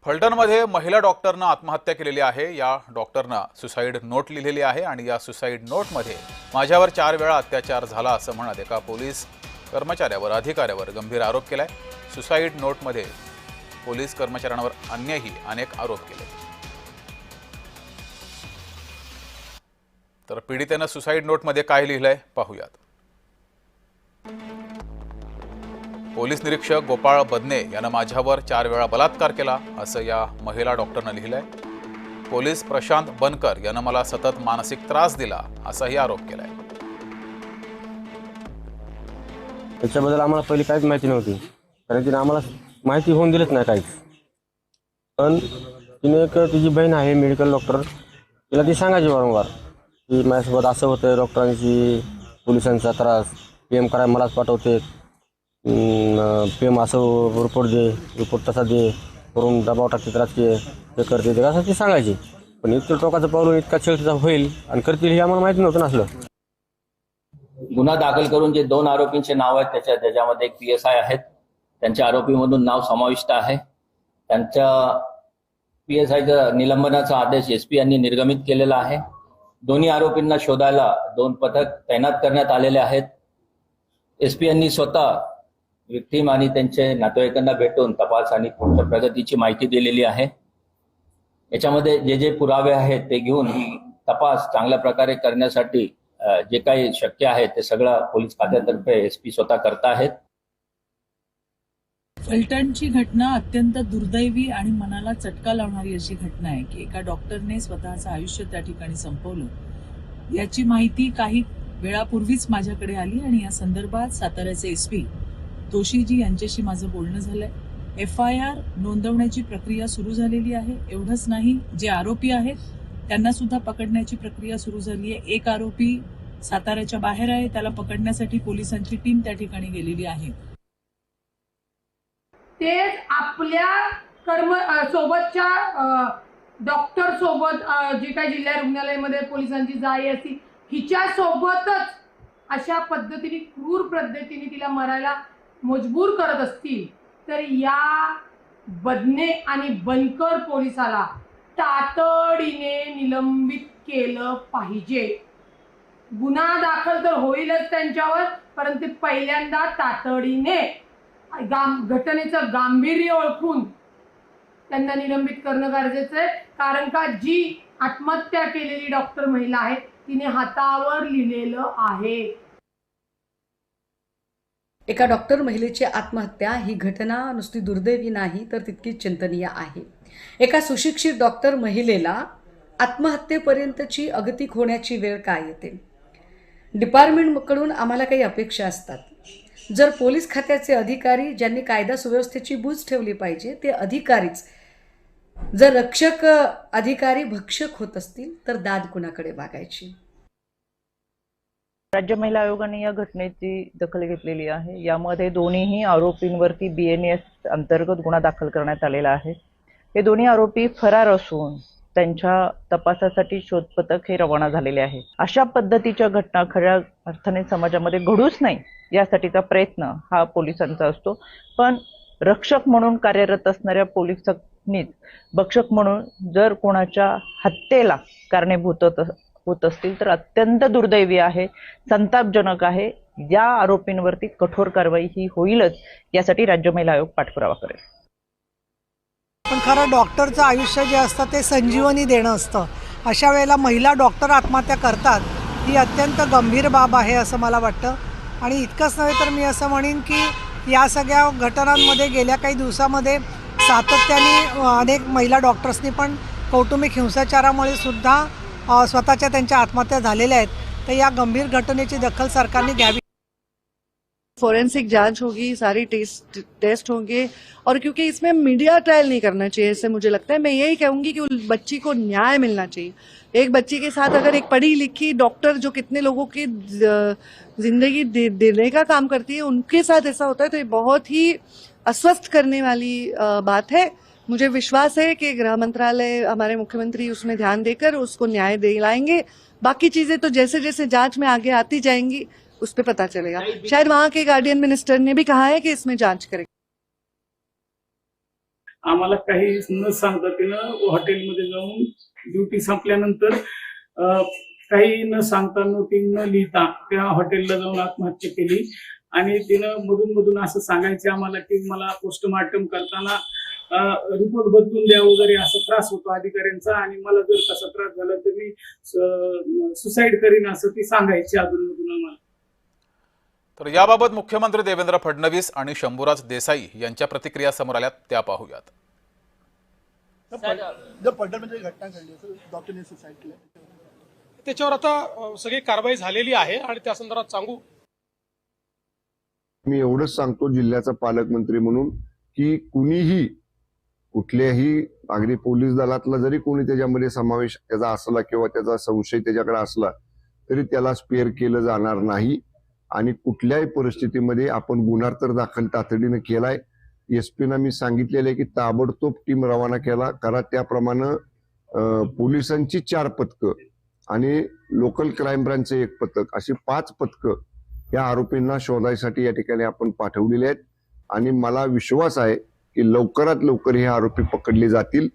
फलटणमध्ये महिला डॉक्टरनं आत्महत्या केलेली आहे। या डॉक्टरनं सुसाईड नोट लिहिलेली आहे आणि या सुसाईड नोटमध्ये माझ्यावर 4 वेळा अत्याचार झाला असं म्हणत एका पोलीस कर्मचाऱ्यावर अधिकाऱ्यावर गंभीर आरोप केलाय। सुसाईड नोटमध्ये पोलीस कर्मचाऱ्यांवर अन्यही अनेक आरोप केले। तर पीडितेनं सुसाईड नोटमध्ये काय लिहिलंय पाहूयात। पोलीस निरीक्षक गोपाळ बदने यानं माझ्यावर 4 वेळा बलात्कार केला असं या महिला डॉक्टरनं लिहिलंय। पोलीस प्रशांत बनकर यानं मला सतत मानसिक त्रास दिला असाही आरोप केलाय। त्याच्याबद्दल आम्हाला पहिली काहीच माहिती नव्हती, कारण तिने आम्हाला माहिती होऊन दिलंच नाही काहीच। पण तिने एक तिची बहीण आहे मेडिकल डॉक्टर, तिला ती सांगायची वारंवार की माझ्यासोबत असं होतं, डॉक्टरांची पोलिसांचा त्रास, PM करायला मलाच पाठवते, PM असं रिपोर्ट दे, रिपोर्ट तसा दे करून दबाव टाकते, राजकीय ते करते ते असं ती सांगायची। पण इतकं टोकाचं पाऊल इतका छेडछाड होईल आणि करतील हे आम्हाला माहिती नव्हतं नसलं। गुन्हा दाखल करून जे 2 आरोपींचे नाव आहेत त्याच्यामध्ये एक PSI आहेत, त्यांच्या आरोपीमधून नाव समाविष्ट आहे। त्यांच्या PSIचा निलंबनाचा आदेश SP यांनी निर्गमित केलेला आहे। दोन्ही आरोपींना शोधायला 2 पथक तैनात करण्यात आलेले आहेत। SP यांनी स्वतः विक्टिम आणि त्यांचे नातेवाईकांना भेटून तपास आणि पुढच्या प्रगतीची माहिती दिलेली आहे। याच्यामध्ये जे पुरावे आहेत ते घेऊन तपास चांगल्या प्रकारे करण्यासाठी जे काही शक्य आहे ते सगळं पोलीस खात्यातर्फे SP स्वतः करत आहेत। फलटणची घटना अत्यंत दुर्दैवी आणि मनाला चटका लावणारी अशी घटना आहे की एका डॉक्टरने स्वतःचं आयुष्य त्या ठिकाणी संपवलं। याची माहिती काही वेळापूर्वीच माझ्याकडे आली आणि या संदर्भात साताऱ्याचे SP तोशीजी यांच्याशी माझं बोलणं झालंय। FIR नोंदवण्याची प्रक्रिया सुरू झालेली आहे। एवढंच नाही, जे आरोपी आहेत त्यांना सुद्धा पकडण्याची प्रक्रिया सुरू झाली आहे। एक आरोपी साताऱ्याच्या बाहेर आहे, त्याला पकडण्यासाठी पोलिसांची टीम त्या ठिकाणी गेलेली आहे। ते आपल्या सोबतच्या डॉक्टर सोबत जी काही जिल्हा रुग्णालयामध्ये पोलिसांची जाई असती हिच्या सोबतच अशा पद्धतीने क्रूर पद्धतीने तिला मरायला मजबूर करत असतील तर या बदने आणि बनकर पोलिसाला तातडीने निलंबित केलं पाहिजे। गुन्हा दाखल तर होईलच त्यांच्यावर, परंतु पहिल्यांदा तातडीने घटनेचं गांभीर्य ओळखून त्यांना निलंबित करणं गरजेचं आहे। कारण का जी आत्महत्या केलेली डॉक्टर महिला आहे तिने हातावर लिहिलेलं आहे। एका डॉक्टर महिलेची आत्महत्या ही घटना नुसती दुर्दैवी नाही तर तितकीच चिंतनीय आहे। एका सुशिक्षित डॉक्टर महिलेला आत्महत्येपर्यंतची अगतिक होण्याची वेळ काय येते? डिपार्टमेंटकडून आम्हाला काही अपेक्षा असतात। जर पोलीस खात्याचे अधिकारी ज्यांनी कायदा सुव्यवस्थेची बूज ठेवली पाहिजे ते अधिकारीच जर रक्षक अधिकारी भक्षक होत असतील तर दाद कुणाकडे मागायची? राज्य महिला आयोगाने या घटनेची दखल घेतलेली आहे। यामध्ये दोन्ही आरोपींवरती BNS अंतर्गत गुन्हा दाखल करण्यात आलेला आहे। हे दोन्ही आरोपी फरार असून त्यांच्या तपासासाठी शोध पथक हे रवाना झालेले आहे। अशा पद्धतीच्या घटना खऱ्या अर्थाने समाजामध्ये घडूच नाही यासाठीचा प्रयत्न हा पोलिसांचा असतो। पण रक्षक म्हणून कार्यरत असणाऱ्या पोलिसांनीच भक्षक म्हणून जर कोणाच्या हत्येला कारणीभूत होत असतील तर अत्यंत दुर्दैवी आहे, संतापजनक आहे। या आरोपींवरती कठोर कारवाई ही होईलच यासाठी राज्य महिला आयोग पाठपुरावा करेल। पण खरं डॉक्टरचं आयुष्य जे असतं ते संजीवनी देणं असतं। अशा वेळेला महिला डॉक्टर आत्महत्या करतात ही अत्यंत गंभीर बाब आहे असं मला वाटतं। आणि इतकंच नव्हे तर मी असं म्हणेन की या सगळ्या घटनांमध्ये गेल्या काही दिवसामध्ये सातत्याने अनेक महिला डॉक्टर्सनी पण कौटुंबिक हिंसाचारामुळे सुद्धा स्वतःच्या त्यांच्या आत्महत्या झालेल्या आहेत। तर या गंभीर घटनेची दखल सरकारने घ्यावी। फोरेंसिक जांच होगी, सारी टेस्ट होंगे और क्योंकि इसमें मीडिया ट्रायल नहीं करना चाहिए ऐसे मुझे लगता है। मैं यही कहूंगी कि उस बच्ची को न्याय मिलना चाहिए। एक बच्ची के साथ अगर एक पढ़ी लिखी डॉक्टर जो कितने लोगों की जिंदगी देने का काम करती है उनके साथ ऐसा होता है तो ये बहुत ही अस्वस्थ करने वाली बात है। मुझे विश्वास है कि गृह मंत्रालय हमारे मुख्यमंत्री उसमें ध्यान देकर उसको न्याय दिलाएंगे। बाकी चीजें तो जैसे जैसे जांच में आगे आती जाएंगी उस पर पता चलेगा। शायद वहां के गार्डियन मिनिस्टर ने भी कहा है कि इसमें जांच करें। आम्हाला काही न सांगता तिनं हॉटेलमध्ये जाऊन ड्युटी संपल्यानंतर काही न सांगता नोटिंग न लिहिता त्या हॉटेलला जाऊन आत्महत्या केली. आणि तिनं मधून मधून असं सांगायचं आम्हाला की मला पोस्टमार्टम करताना रिपोर्ट बदलून द्या वगैरे असा त्रास होतो अधिकाऱ्यांचा, आणि मला जर तसा त्रास झाला तर मी सुसाईड करीन असं ती सांगायची अधूनमधून आम्हाला. तर याबाबत मुख्यमंत्री देवेंद्र फडणवीस आणि शंभूराज देसाई यांच्या प्रतिक्रिया समोर आल्यात, त्या पाहूयात. जर पडल्यामध्ये घटना घडली असेल, डॉक्टरने सुसाईड केलं, त्याच्यावर आता सगळी कारवाई झालेली आहे आणि त्या संदर्भात सांगू. मी एवढंच सांगतो जिल्ह्याचा पालकमंत्री म्हणून की कुणीही कुठल्याही अगदी पोलीस दलातला जरी कोणी त्याच्यामध्ये समावेश त्याचा असला किंवा त्याचा संशय त्याच्याकडे असला तरी त्याला स्पेअर केलं जाणार नाही. आणि कुठल्याही परिस्थितीमध्ये आपण गुन्हा तर दाखल तातडीनं केलाय. एसपीना मी सांगितलेलं आहे की ताबडतोब टीम रवाना करा. त्याप्रमाणे पोलिसांची 4 पथकं आणि लोकल क्राईम ब्रांचचे 1 पथक अशी 5 पथकं या आरोपींना शोधायसाठी या ठिकाणी आपण पाठवलेले आहेत. आणि मला विश्वास आहे की लवकरात लवकर हे आरोपी पकडले जातील.